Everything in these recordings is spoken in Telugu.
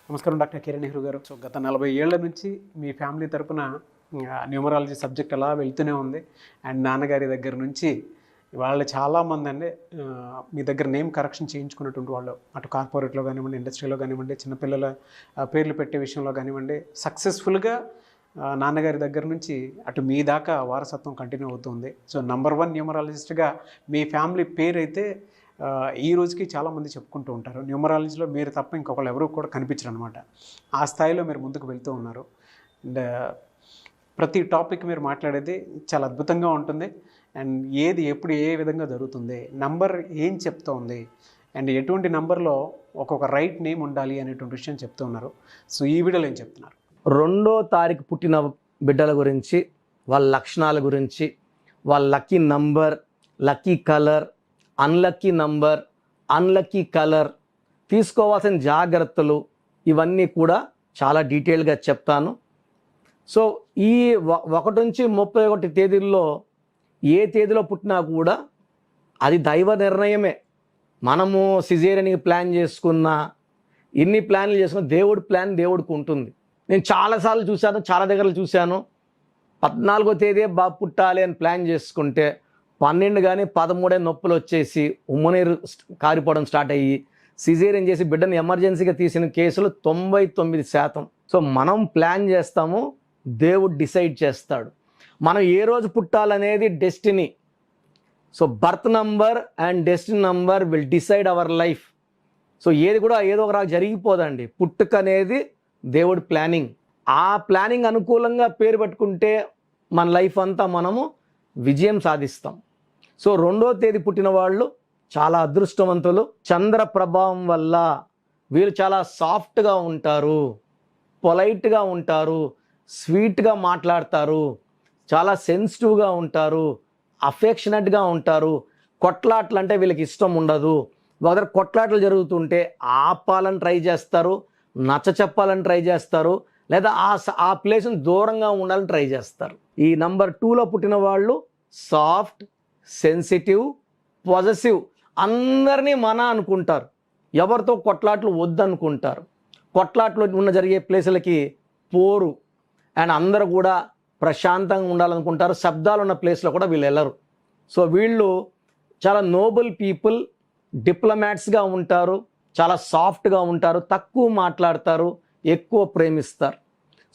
నమస్కారం డాక్టర్ కిరణ్ నెహ్రూ గారు. సో గత 40 ఏళ్ల నుంచి మీ ఫ్యామిలీ తరపున న్యూమరాలజీ సబ్జెక్ట్ అలా వెళ్తూనే ఉంది. అండ్ నాన్నగారి దగ్గర నుంచి వాళ్ళు చాలామంది అండి మీ దగ్గర నేమ్ కరెక్షన్ చేయించుకున్నటువంటి వాళ్ళు, అటు కార్పొరేట్లో కానివ్వండి, ఇండస్ట్రీలో కానివ్వండి, చిన్నపిల్లల పేర్లు పెట్టే విషయంలో కానివ్వండి, సక్సెస్ఫుల్గా నాన్నగారి దగ్గర నుంచి అటు మీ దాకా వారసత్వం కంటిన్యూ అవుతుంది. సో నంబర్ 1 న్యూమరాలజిస్ట్గా మీ ఫ్యామిలీ పేరు అయితే ఈ రోజుకి చాలామంది చెప్పుకుంటూ ఉంటారు. న్యూమరాలజీలో మీరు తప్ప ఇంకొకళ్ళు ఎవరు కూడా కనిపించరు అనమాట. ఆ స్థాయిలో మీరు ముందుకు వెళ్తూ ఉన్నారు. అండ్ ప్రతి టాపిక్ మీరు మాట్లాడేది చాలా అద్భుతంగా ఉంటుంది. అండ్ ఏది ఎప్పుడు ఏ విధంగా జరుగుతుంది, నంబర్ ఏం చెప్తోంది, అండ్ ఎటువంటి నంబర్లో ఒక్కొక్క రైట్ నేమ్ ఉండాలి అనేటువంటి విషయం చెప్తూ ఉన్నారు. సో ఈ వీడియోలో ఏం చెప్తున్నారు? 2వ తారీఖు పుట్టిన బిడ్డల గురించి, వాళ్ళ లక్షణాల గురించి, వాళ్ళ lucky number, lucky colour, unlucky number, unlucky colour, తీసుకోవాల్సిన జాగ్రత్తలు, ఇవన్నీ కూడా చాలా డీటెయిల్గా చెప్తాను. సో ఈ 1 నుంచి 31 తేదీల్లో ఏ తేదీలో పుట్టినా కూడా అది దైవ నిర్ణయమే. మనము సిజేరియన్కి ప్లాన్ చేసుకున్నా, ఎన్ని ప్లాన్లు చేసుకున్నా దేవుడి ప్లాన్ దేవుడికి ఉంటుంది. నేను చాలాసార్లు చూశాను, చాలా దగ్గరలు చూశాను. 14వ తేదీ బాబు పుట్టాలి అని ప్లాన్ చేసుకుంటే 12 కానీ 13 నొప్పులు వచ్చేసి ఉమ్మనీరు కారిపోవడం స్టార్ట్ అయ్యి సిజేరియన్ చేసి బిడ్డను ఎమర్జెన్సీగా తీసిన కేసులు 99%. సో మనం ప్లాన్ చేస్తాము, దేవుడు డిసైడ్ చేస్తాడు. మనం ఏ రోజు పుట్టాలనేది destiny. So birth number and destiny number will decide our life. So ఏది కూడా ఏదో ఒక రాగా జరిగిపోదండి. పుట్టుక అనేది దేవుడి ప్లానింగ్. ఆ ప్లానింగ్ అనుకూలంగా పేరు పెట్టుకుంటే మన లైఫ్ అంతా మనము విజయం సాధిస్తాం. సో 2వ తేదీ పుట్టిన వాళ్ళు చాలా అదృష్టవంతులు. చంద్ర ప్రభావం వల్ల వీళ్ళు చాలా సాఫ్ట్గా ఉంటారు, పొలైట్గా ఉంటారు, స్వీట్గా మాట్లాడతారు, చాలా సెన్సిటివ్గా ఉంటారు, అఫెక్షనేట్గా ఉంటారు. కొట్లాట్లు అంటే వీళ్ళకి ఇష్టం ఉండదు. ఒకసారి కొట్లాట్లు జరుగుతుంటే ఆపాలని ట్రై చేస్తారు, నచ్చ చెప్పాలని ట్రై చేస్తారు, లేదా ఆ ప్లేస్ని దూరంగా ఉండాలని ట్రై చేస్తారు. ఈ నంబర్ 2లో పుట్టిన వాళ్ళు సాఫ్ట్, సెన్సిటివ్, పాజిటివ్, అందరినీ మన అనుకుంటారు, ఎవరితో కొట్లాట్లు వద్దనుకుంటారు. కొట్లాట్లు జరిగే ప్లేసులకి పోరు. అండ్ అందరూ కూడా ప్రశాంతంగా ఉండాలనుకుంటారు. శబ్దాలు ఉన్న ప్లేస్లో కూడా వీళ్ళు వెళ్ళరు. సో వీళ్ళు చాలా నోబుల్ పీపుల్, డిప్లొమాట్స్గా ఉంటారు, చాలా సాఫ్ట్గా ఉంటారు, తక్కువ మాట్లాడతారు, ఎక్కువ ప్రేమిస్తారు.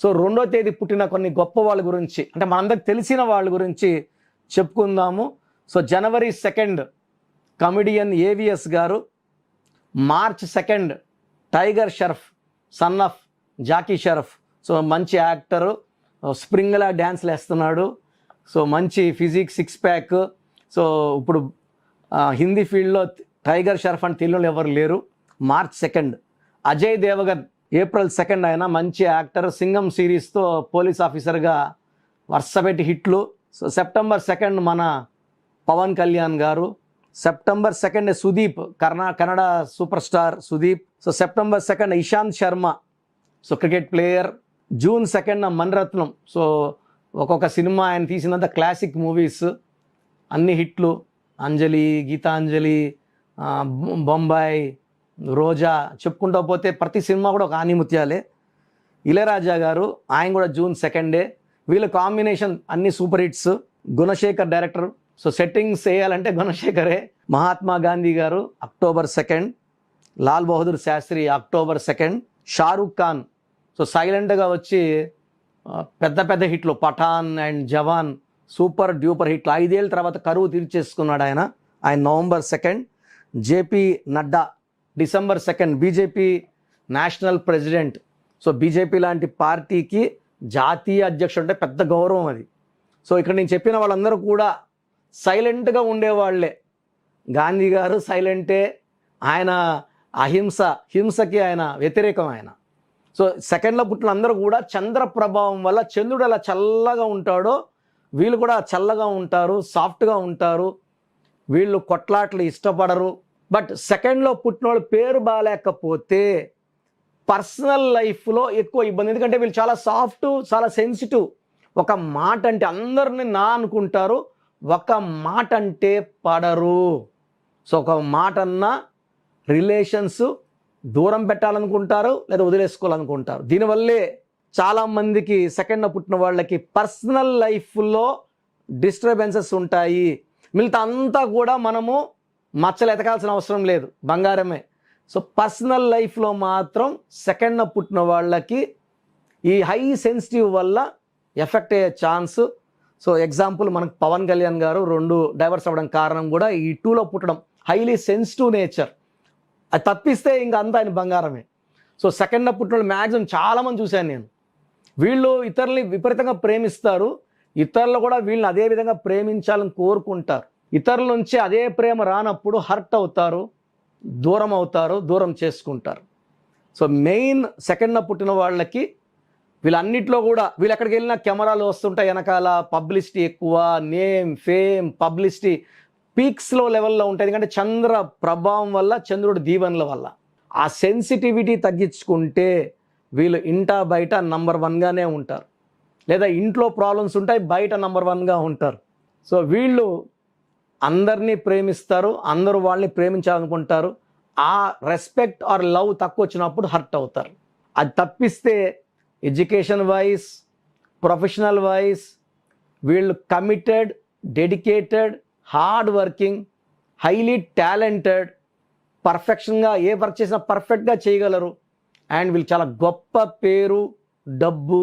సో 2వ తేదీ పుట్టిన కొన్ని గొప్ప వాళ్ళ గురించి, అంటే మనందరికి తెలిసిన వాళ్ళ గురించి చెప్పుకుందాము. సో జనవరి 2 కమెడియన్ ఏవిఎస్ గారు, March 2 Tiger Shroff, son of Jackie Shroff. So మంచి యాక్టరు, స్ప్రింగ్లా డ్యాన్స్లు వేస్తున్నాడు. సో మంచి ఫిజిక్, 6 ప్యాక్. సో ఇప్పుడు హిందీ ఫీల్డ్లో టైగర్ షరఫ్ అని తెలియని ఎవరు లేరు. మార్చ్ 2 అజయ్ దేవగన్, ఏప్రిల్ 2 ఆయన మంచి యాక్టర్, సింగం సిరీస్తో పోలీస్ ఆఫీసర్గా వరుసపెట్టి హిట్లు. సో సెప్టెంబర్ 2 మన పవన్ కళ్యాణ్ గారు. September 2 Sudeep, Kannada super star Sudeep. So September 2 Ishant Sharma, so cricket player. June 2 Maniratnam. So ఒక్కొక్క సినిమా ఆయన తీసినంత క్లాసిక్ మూవీస్, అన్ని హిట్లు. అంజలి, గీతాంజలి, బొంబాయి, రోజా, చెప్పుకుంటూ పోతే ప్రతి సినిమా కూడా ఒక ఆనిముత్యాలే. ఇళయరాజా గారు, ఆయన కూడా జూన్ 2. వీళ్ళ కాంబినేషన్ అన్ని super hits. Gunasekhar director. So settings వేయాలంటే గుణశేఖరే. మహాత్మా గాంధీ గారు October 2. Lal Bahadur Shastri October 2. Shahrukh Khan, so సైలెంట్గా వచ్చి పెద్ద పెద్ద హిట్లు, Pathaan and Jawan super duper హిట్లు. 5 ఏళ్ళ తర్వాత కరువు తీర్చేసుకున్నాడు ఆయన November 2. JP Nadda December 2 BJP national president. So BJP లాంటి పార్టీకి జాతీయ అధ్యక్షుడు అంటే పెద్ద గౌరవం అది. సో ఇక్కడ నేను చెప్పిన వాళ్ళందరూ కూడా సైలెంట్గా ఉండేవాళ్లే. గాంధీ గారు సైలెంటే, ఆయన హింసకి ఆయన వ్యతిరేకం ఆయన. సో 2లో పుట్టిన అందరూ కూడా చంద్ర ప్రభావం వల్ల, చంద్రుడు ఎలా చల్లగా ఉంటాడో వీళ్ళు కూడా చల్లగా ఉంటారు, సాఫ్ట్గా ఉంటారు. వీళ్ళు కొట్లాట్లు ఇష్టపడరు. బట్ 2లో పుట్టిన వాళ్ళు పేరు బాగాలేకపోతే పర్సనల్ లైఫ్లో ఎక్కువ ఇబ్బంది. ఎందుకంటే వీళ్ళు చాలా సాఫ్ట్, చాలా సెన్సిటివ్. ఒక మాట అంటే అందరిని నా అనుకుంటారు, ఒక మాట అంటే పడరు. సో ఒక మాట అన్నా రిలేషన్స్ దూరం పెట్టాలనుకుంటారు లేదా వదిలేసుకోవాలనుకుంటారు. దీనివల్లే చాలామందికి సెకండ్న పుట్టిన వాళ్ళకి పర్సనల్ లైఫ్లో డిస్టర్బెన్సెస్ ఉంటాయి. మిగతా అంతా కూడా మనము మచ్చలు ఎతకాల్సిన అవసరం లేదు, బంగారమే. సో పర్సనల్ లైఫ్లో మాత్రం సెకండ్న పుట్టిన వాళ్ళకి ఈ హై సెన్సిటివ్ వల్ల ఎఫెక్ట్ అయ్యే ఛాన్స్. సో ఎగ్జాంపుల్ మనకు పవన్ కళ్యాణ్ గారు 2 డైవర్స్ అవ్వడం కారణం కూడా ఈ 2లో పుట్టడం, హైలీ సెన్సిటివ్ నేచర్. అది తప్పిస్తే ఇంకా అంతా ఆయన బంగారమే. సో సెకండ్న పుట్టిన వాళ్ళు మ్యాక్సిమం చాలామంది చూశాను నేను. వీళ్ళు ఇతరుల్ని విపరీతంగా ప్రేమిస్తారు, ఇతరులు కూడా వీళ్ళని అదే విధంగా ప్రేమించాలని కోరుకుంటారు. ఇతరుల నుంచి అదే ప్రేమ రానప్పుడు హర్ట్ అవుతారు, దూరం అవుతారు, దూరం చేసుకుంటారు. సో మెయిన్ సెకండ్న పుట్టిన వాళ్ళకి వీళ్ళన్నిట్లో కూడా వీళ్ళు ఎక్కడికి వెళ్ళినా కెమెరాలు వస్తుంటాయి, వెనకాల పబ్లిసిటీ ఎక్కువ, నేమ్ ఫేమ్ పబ్లిసిటీ పీక్స్లో లెవెల్లో ఉంటాయి. ఎందుకంటే చంద్ర ప్రభావం వల్ల, చంద్రుడి దీవెనల వల్ల ఆ సెన్సిటివిటీ తగ్గించుకుంటే వీళ్ళు ఇంటా బయట నంబర్ 1గానే ఉంటారు, లేదా ఇంట్లో ప్రాబ్లమ్స్ ఉంటాయి, బయట నంబర్ 1గా ఉంటారు. సో వీళ్ళు అందరినీ ప్రేమిస్తారు, అందరూ వాళ్ళని ప్రేమించాలనుకుంటారు. ఆ రెస్పెక్ట్ ఆర్ లవ్ తక్కువ వచ్చినప్పుడు హర్ట్ అవుతారు. అది తప్పిస్తే ఎడ్యుకేషన్ వైజ్, ప్రొఫెషనల్ వైజ్ వీళ్ళు committed, dedicated, hard working, highly talented, పర్ఫెక్షన్గా ఏ వర్క్ చేసినా పర్ఫెక్ట్గా చేయగలరు. అండ్ వీళ్ళు చాలా గొప్ప పేరు, డబ్బు,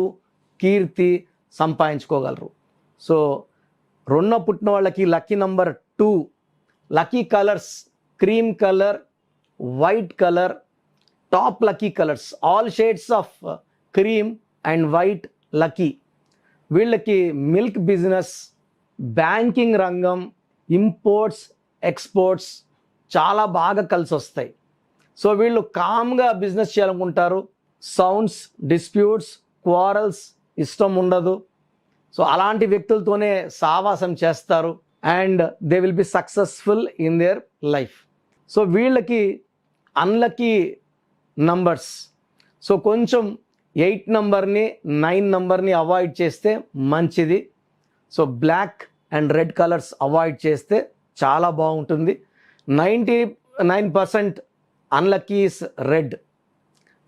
కీర్తి సంపాదించుకోగలరు. సో 2 పుట్టిన వాళ్ళకి lucky number 2, lucky colours cream colour, white colour, top lucky colours all shades of cream and white lucky. వీళ్ళకి మిల్క్ బిజినెస్, బ్యాంకింగ్ రంగం, ఇంపోర్ట్స్, ఎక్స్పోర్ట్స్ చాలా బాగా కలిసి వస్తాయి. సో వీళ్ళు కామ్గా బిజినెస్ చేయాలనుకుంటారు. సౌండ్స్, డిస్ప్యూట్స్, క్వారల్స్ ఇష్టం ఉండదు. సో అలాంటి వ్యక్తులతోనే సావాసం చేస్తారు. And they will be successful in their life. So వీళ్ళకి అన్లక్కీ నంబర్స్, సో కొంచెం 8 నంబర్ని 9 నంబర్ని అవాయిడ్ చేస్తే మంచిది. So black and red colours avoid చేస్తే చాలా బాగుంటుంది. 99% unlucky is red,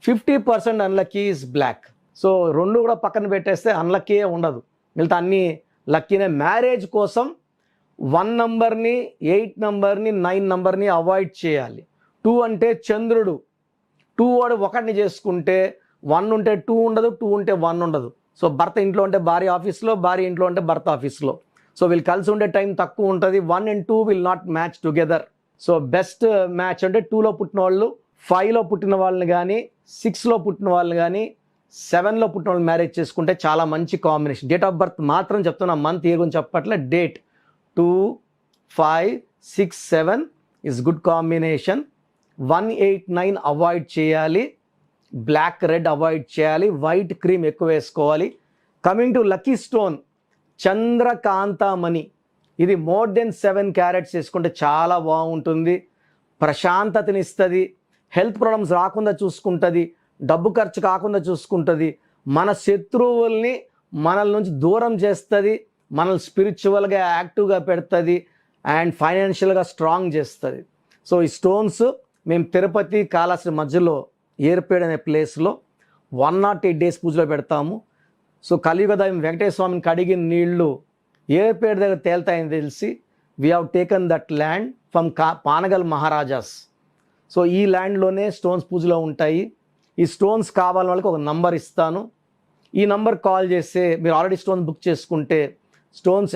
50% unlucky is black. So 2 కూడా పక్కన పెట్టేస్తే అన్లక్కీయే ఉండదు, మిగతా అన్నీ లక్కీనే. మ్యారేజ్ కోసం 1 నంబర్ని, 8 నంబర్ని, 9 నంబర్ని అవాయిడ్ చేయాలి. 2 అంటే చంద్రుడు, 2 వాడు 1ని చేసుకుంటే 1 ఉంటే 2 ఉండదు, 2 ఉంటే 1 ఉండదు. సో భర్త ఇంట్లో ఉంటే భార్య ఆఫీస్లో, భార్య ఇంట్లో ఉంటే భర్త ఆఫీస్లో. సో వీళ్ళు కలిసి ఉండే టైం తక్కువ ఉంటుంది. 1 and 2 will not match together. So best match అంటే 2లో పుట్టిన వాళ్ళు 5లో పుట్టిన వాళ్ళని కానీ, 6లో పుట్టిన వాళ్ళని కానీ, 7లో పుట్టిన వాళ్ళు మ్యారేజ్ చేసుకుంటే చాలా మంచి కాంబినేషన్. డేట్ ఆఫ్ బర్త్ మాత్రం చెప్తున్నా, మంత్ ఇయర్ గురించి చెప్పట్లే. Date 2, 5, 6, 7 is good combination. 1, 8, 9 avoid చేయాలి, బ్లాక్ రెడ్ అవాయిడ్ చేయాలి, వైట్ క్రీమ్ ఎక్కువ వేసుకోవాలి. కమింగ్ టు లక్కీ స్టోన్ చంద్రకాంతమణి, ఇది మోర్ దెన్ 7 క్యారెట్స్ వేసుకుంటే చాలా బాగుంటుంది. ప్రశాంతతనిస్తుంది, హెల్త్ ప్రాబ్లమ్స్ రాకుండా చూసుకుంటుంది, డబ్బు ఖర్చు కాకుండా చూసుకుంటుంది, మన శత్రువుల్ని మనల నుంచి దూరం చేస్తుంది, మనల్ని స్పిరిచువల్గా యాక్టివ్గా పెడుతుంది, అండ్ ఫైనాన్షియల్గా స్ట్రాంగ్ చేస్తుంది. సో ఈ స్టోన్స్ మేము తిరుపతి కాళహస్తి మధ్యలో ఏర్పేడ్ అనే ప్లేస్లో 108 days పూజలో పెడతాము. సో కలియుగ దైవం వెంకటేశ్వర స్వామిని కడిగిన నీళ్లు ఏర్పేడ్ దగ్గర తేలుతాయని తెలిసి we have taken that land from Panagal maharajas. So ఈ ల్యాండ్లోనే స్టోన్స్ పూజలో ఉంటాయి. ఈ స్టోన్స్ కావాలని వాళ్ళకి ఒక నంబర్ ఇస్తాను. ఈ నంబర్ కాల్ చేస్తే మీరు ఆల్రెడీ స్టోన్స్ బుక్ చేసుకుంటే స్టోన్స్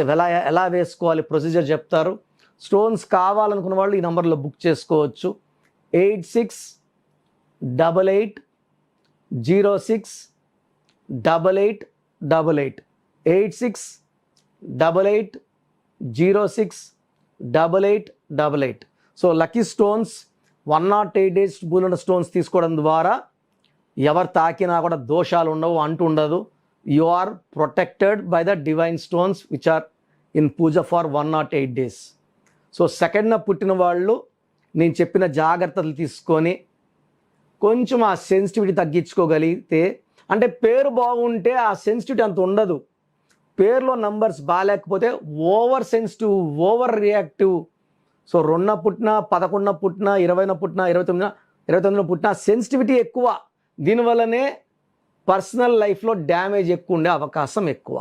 ఎలా వేసుకోవాలి ప్రొసీజర్ చెప్తారు. స్టోన్స్ కావాలనుకున్న వాళ్ళు ఈ నంబర్లో బుక్ చేసుకోవచ్చు. 8688068888 8688068888. సో లక్కీ స్టోన్స్ 108 days పూలున్న స్టోన్స్ తీసుకోవడం ద్వారా ఎవరు తాకినా కూడా దోషాలు ఉండవు, అంటుండదు. You are protected by the divine stones which are in puja for 108 days. So సెకండ్న పుట్టిన వాళ్ళు నేను చెప్పిన జాగ్రత్తలు తీసుకొని కొంచెం ఆ సెన్సిటివిటీ తగ్గించుకోగలిగితే, అంటే పేరు బాగుంటే ఆ సెన్సిటివిటీ అంత ఉండదు. పేరులో నంబర్స్ బాగాలేకపోతే over sensitive, over reactive. So 2న పుట్టిన, 11న పుట్టిన, 20న పుట్టిన, 29న 29లో పుట్టిన సెన్సిటివిటీ ఎక్కువ. దీనివల్లనే పర్సనల్ లైఫ్లో డ్యామేజ్ ఎక్కువ ఉండే అవకాశం ఎక్కువ.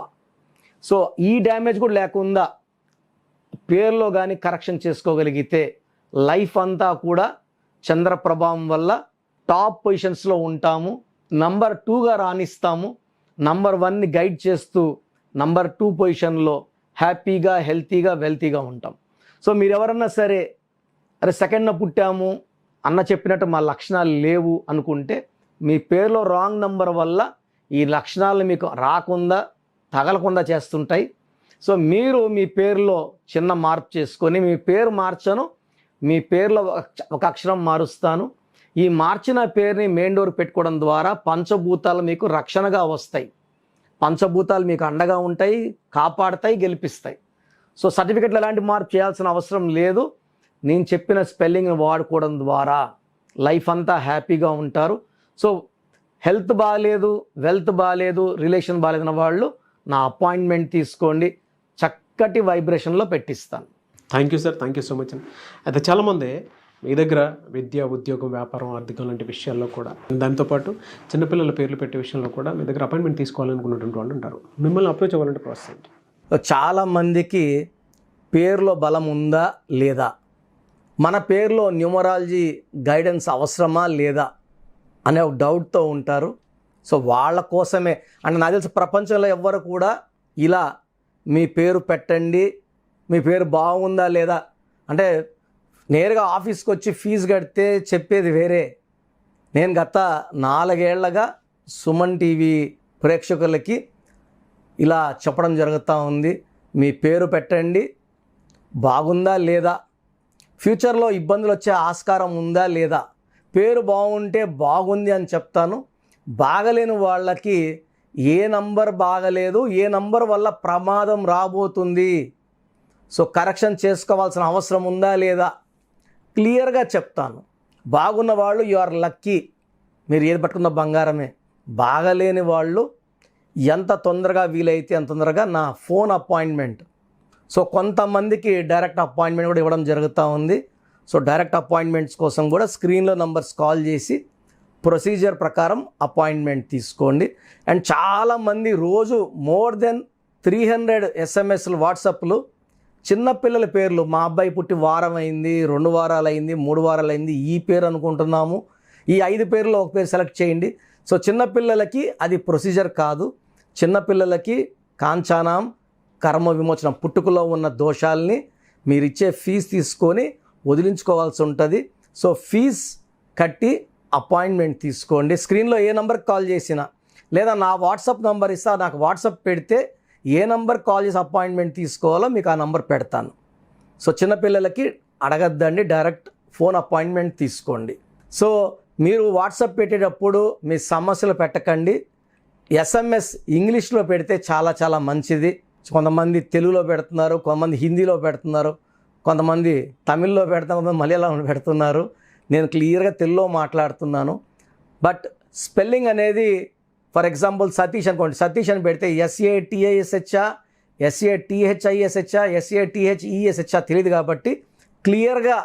సో ఈ డ్యామేజ్ కూడా లేకుండా పేరులో కానీ కరెక్షన్ చేసుకోగలిగితే లైఫ్ అంతా కూడా చంద్ర ప్రభావం వల్ల టాప్ పొజిషన్స్లో ఉంటాము. నంబర్ 2గా రాణిస్తాము. నంబర్ 1ని గైడ్ చేస్తూ నంబర్ 2 పొజిషన్లో హ్యాపీగా, హెల్తీగా, వెల్తీగా ఉంటాం. సో మీరు ఎవరన్నా సరే అరే సెకండ్న పుట్టాము అన్న చెప్పినట్టు మా లక్షణాలు లేవు అనుకుంటే మీ పేరులో రాంగ్ నంబర్ వల్ల ఈ లక్షణాలు మీకు రాకుండా, తగలకుండా చేస్తుంటాయి. సో మీరు మీ పేరులో చిన్న మార్పు చేసుకొని, మీ పేరు మార్చను, మీ పేరులో ఒక అక్షరం మారుస్తాను. ఈ మార్చిన పేరుని మెయిన్ డోర్ పెట్టుకోవడం ద్వారా పంచభూతాలు మీకు రక్షణగా వస్తాయి. పంచభూతాలు మీకు అండగా ఉంటాయి, కాపాడతాయి, గెలిపిస్తాయి. సో సర్టిఫికెట్లు ఎలాంటి మార్పు చేయాల్సిన అవసరం లేదు. నేను చెప్పిన స్పెల్లింగ్ని వాడుకోవడం ద్వారా లైఫ్ అంతా హ్యాపీగా ఉంటారు. సో హెల్త్ బాగాలేదు, వెల్త్ బాగాలేదు, రిలేషన్ బాగాలేదన్న వాళ్ళు నా అపాయింట్మెంట్ తీసుకోండి, చక్కటి వైబ్రేషన్లో పెట్టిస్తాను. Thank you sir, thank you so much అండి. అయితే చాలామంది మీ దగ్గర విద్య, ఉద్యోగం, వ్యాపారం, ఆర్థికం లాంటి విషయాల్లో కూడా, దాంతోపాటు చిన్నపిల్లల పేర్లు పెట్టే విషయంలో కూడా మీ దగ్గర అపాయింట్మెంట్ తీసుకోవాలనుకున్నటువంటి వాళ్ళు ఉంటారు. మిమ్మల్ని అప్రోచ్ అవ్వాలంటే ప్రాసెస్ ఏంటి? చాలామందికి పేరులో బలం ఉందా లేదా, మన పేరులో న్యూమరాలజీ గైడెన్స్ అవసరమా లేదా అనే ఒక డౌట్తో ఉంటారు. సో వాళ్ళ కోసమే అంటే నాకు తెలిసి ప్రపంచంలో ఎవ్వరు కూడా ఇలా మీ పేరు పెట్టండి, మీ పేరు బాగుందా లేదా అంటే నేరుగా ఆఫీస్కి వచ్చి ఫీజు కడితే చెప్పేది వేరే. నేను గత 4 ఏళ్లుగా సుమన్ టీవీ ప్రేక్షకులకి ఇలా చెప్పడం జరుగుతూ ఉంది. మీ పేరు పెట్టండి, బాగుందా లేదా, ఫ్యూచర్లో ఇబ్బందులు వచ్చే ఆస్కారం ఉందా లేదా. పేరు బాగుంటే బాగుంది అని చెప్తాను. బాగలేని వాళ్ళకి ఏ నంబర్ బాగలేదు, ఏ నంబర్ వల్ల ప్రమాదం రాబోతుంది, సో కరెక్షన్ చేసుకోవాల్సిన అవసరం ఉందా లేదా క్లియర్గా చెప్తాను. బాగున్న వాళ్ళు యు ఆర్ లక్కీ, మీరు ఏది పట్టుకున్న బంగారమే. బాగలేని వాళ్ళు ఎంత తొందరగా వీలైతే అంత తొందరగా నా ఫోన్ అపాయింట్మెంట్, సో కొంతమందికి డైరెక్ట్ అపాయింట్మెంట్ కూడా ఇవ్వడం జరుగుతూ ఉంది. సో డైరెక్ట్ అపాయింట్మెంట్స్ కోసం కూడా స్క్రీన్లో నంబర్స్ కాల్ చేసి ప్రొసీజర్ ప్రకారం అపాయింట్మెంట్ తీసుకోండి. అండ్ చాలామంది రోజు మోర్ దెన్ 300 ఎస్ఎంఎస్లు, వాట్సాప్లు చిన్నపిల్లల పేర్లు, మా అబ్బాయి పుట్టి వారం అయింది, 2 వారాలు అయింది, 3 వారాలు అయింది, ఈ పేరు అనుకుంటున్నాము, ఈ 5 పేర్లో ఒక పేరు సెలెక్ట్ చేయండి. సో చిన్నపిల్లలకి అది ప్రొసీజర్ కాదు. చిన్నపిల్లలకి కాంచానాం కర్మ విమోచనం, పుట్టుకలో ఉన్న దోషాలని మీరు ఇచ్చే ఫీజు తీసుకొని వదిలించుకోవాల్సి ఉంటుంది. సో ఫీజ్ కట్టి అపాయింట్మెంట్ తీసుకోండి. స్క్రీన్లో ఏ నెంబర్కి కాల్ చేసినా, లేదా నా వాట్సాప్ నెంబర్ ఇస్తా, నాకు వాట్సాప్ పెడితే ఏ నెంబర్ కాల్ చేసి అపాయింట్మెంట్ తీసుకోవాలో మీకు ఆ నెంబర్ పెడతాను. సో చిన్నపిల్లలకి అడగద్దండి, డైరెక్ట్ ఫోన్ అపాయింట్మెంట్ తీసుకోండి. సో మీరు వాట్సాప్ పెట్టేటప్పుడు మీ సమస్యలు పెట్టకండి. ఎస్ఎంఎస్ ఇంగ్లీష్లో పెడితే చాలా చాలా మంచిది. కొంతమంది తెలుగులో పెడుతున్నారు, కొంతమంది హిందీలో పెడుతున్నారు, కొంతమంది తమిళ్లో పెడుతున్నారు, కొంతమంది మలయాళంలో పెడుతున్నారు. నేను క్లియర్గా తెలుగులో మాట్లాడుతున్నాను. బట్ స్పెల్లింగ్ అనేది ఫర్ ఎగ్జాంపుల్ సతీష్ అనుకోండి, సతీష్ అని పెడితే SATISHా, SATHISHా, SATHESHా తెలియదు. కాబట్టి క్లియర్గా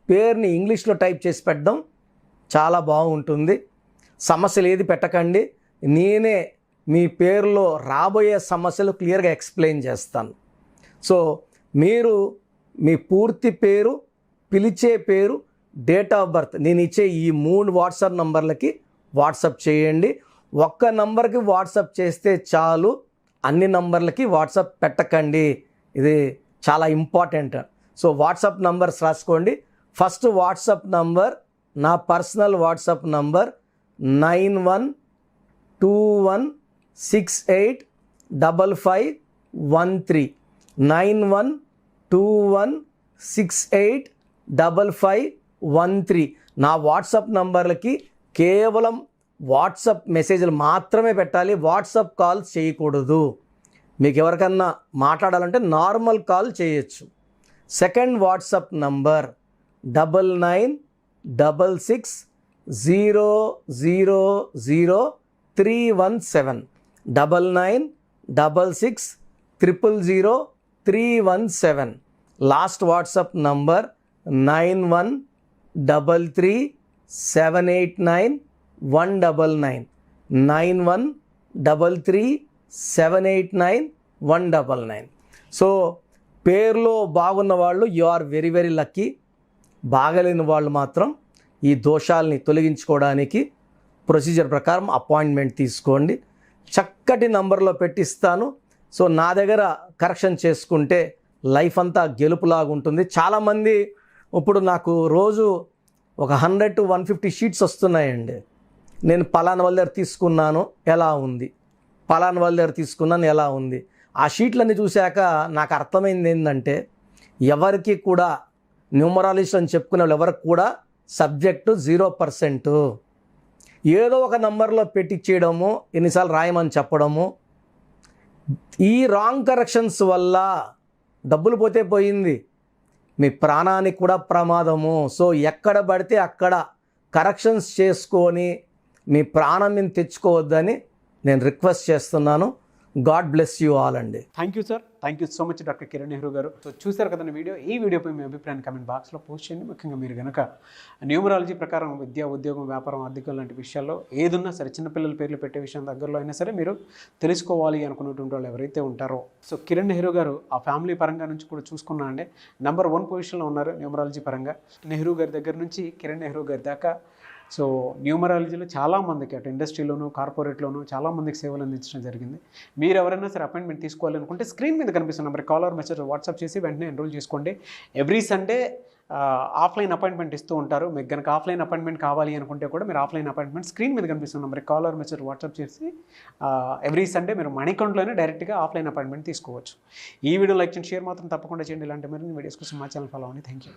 పేరుని ఇంగ్లీష్లో టైప్ చేసి పెట్టడం చాలా బాగుంటుంది. సమస్యలు ఏది పెట్టకండి, నేనే మీ పేరులో రాబోయే సమస్యలు క్లియర్గా ఎక్స్ప్లెయిన్ చేస్తాను. సో మీరు మీ పూర్తి పేరు, పిలిచే పేరు, డేట్ ఆఫ్ బర్త్ నేను ఇచ్చే ఈ 3 వాట్సాప్ నంబర్లకి వాట్సాప్ చేయండి. ఒక్క నంబర్కి వాట్సాప్ చేస్తే చాలు, అన్ని నంబర్లకి వాట్సాప్ పెట్టకండి. ఇది చాలా ఇంపార్టెంట్. సో వాట్సాప్ నంబర్స్ రాసుకోండి. ఫస్ట్ వాట్సాప్ నంబర్, నా పర్సనల్ వాట్సాప్ నంబర్ 9121685513 9121685513. నా వాట్సాప్ నంబర్లకి కేవలం వాట్సాప్ మెసేజ్లు మాత్రమే పెట్టాలి, వాట్సాప్ కాల్ చేయకూడదు. మీకు ఎవరికన్నా మాట్లాడాలంటే నార్మల్ కాల్ చేయొచ్చు. Second WhatsApp number 9966000317 9966000317. Last WhatsApp number 9133 9133 9133 so పేరులో బాగున్న వాళ్ళు you are very very lucky. బాగలేని వాళ్ళు మాత్రం ఈ దోషాలని తొలగించుకోవడానికి ప్రొసీజర్ ప్రకారం అపాయింట్మెంట్ తీసుకోండి. చక్కటి నంబర్లో పెట్టిస్తాను. సో నా దగ్గర కరెక్షన్ చేసుకుంటే లైఫ్ అంతా గెలుపులాగా ఉంటుంది. చాలామంది ఇప్పుడు నాకు రోజు ఒక 100 to 150 షీట్స్ వస్తున్నాయండి. నేను పలానా వాళ్ళ దగ్గర తీసుకున్నాను ఎలా ఉంది, పలానా వాళ్ళ దగ్గర తీసుకున్నాను ఎలా ఉంది. ఆ షీట్లన్నీ చూశాక నాకు అర్థమైంది ఏంటంటే ఎవరికి కూడా న్యూమరాలజిస్ట్ అని చెప్పుకునే వాళ్ళు ఎవరికి కూడా సబ్జెక్టు 0%. ఏదో ఒక నంబర్లో పెట్టించేయడము, ఎన్నిసార్లు రాయమని చెప్పడము, ఈ రాంగ్ కరెక్షన్స్ వల్ల డబ్బులు పోతే పోయింది, మీ ప్రాణానికి కూడా ప్రమాదము. సో ఎక్కడ పడితే అక్కడ కరెక్షన్స్ చేసుకొని మీ ప్రాణం మీద తెచ్చుకోవద్దని నేను రిక్వెస్ట్ చేస్తున్నాను. గాడ్ బ్లెస్ యూ ఆల్ అండి. Thank you sir, thank you so much doctor Kiran Nehru గారు. సో చూసారు కదండి వీడియో. ఈ వీడియోపై మీ అభిప్రాయాన్ని కమెంట్ బాక్స్లో పోస్ట్ చేయండి. ముఖ్యంగా మీరు కనుక న్యూమరాలజీ ప్రకారం విద్య, ఉద్యోగం, వ్యాపారం, ఆర్థికం లాంటి విషయాల్లో ఏదున్నా సరే, చిన్నపిల్లల పేర్లు పెట్టే విషయం దగ్గరలో అయినా సరే మీరు తెలుసుకోవాలి అనుకున్నటువంటి వాళ్ళు ఎవరైతే ఉంటారో, సో కిరణ్ నెహ్రూ గారు ఆ ఫ్యామిలీ పరంగా నుంచి కూడా చూసుకున్నా అండి నంబర్ 1 పొజిషన్లో ఉన్నారు న్యూమరాలజీ పరంగా. నెహ్రూ గారి దగ్గర నుంచి కిరణ్ నెహ్రూ గారి దాకా సో న్యూమరాలజీలో చాలామందికి అటు ఇండస్ట్రీలోను, కార్పొరేట్లోను చాలామందికి సేవలు అందించడం జరిగింది. మీరు ఎవరైనా సరే అపాయింట్మెంట్ తీసుకోవాలనుకుంటే స్క్రీన్ మీద కనిపిస్తున్న number call or message WhatsApp చేసి వెంటనే ఎన్రోల్ చేసుకోండి. ఎవ్రీ సండే ఆఫ్లైన్ అపాయింట్మెంట్ ఇస్తూ ఉంటారు. మీకు కనుక ఆఫ్లైన్ అపాయింట్మెంట్ కావాలి అనుకుంటే కూడా మీరు ఆఫ్లైన్ అపాయింట్మెంట్ స్క్రీన్ మీద కనిపిస్తున్న number call or message WhatsApp చేసి ఎవ్రీ సండే మీరు మణికొండలోనే డైరెక్ట్గా ఆఫ్లైన్ అపాయింట్మెంట్ తీసుకోవచ్చు. ఈ వీడియో లైక్ చేయండి, షేర్ మాత్రం తప్పకుండా చేయండి. ఇలాంటి మరిన్ని వీడియోస్ కోసం మా ఛానల్ ఫాలో అవ్వండి. Thank you.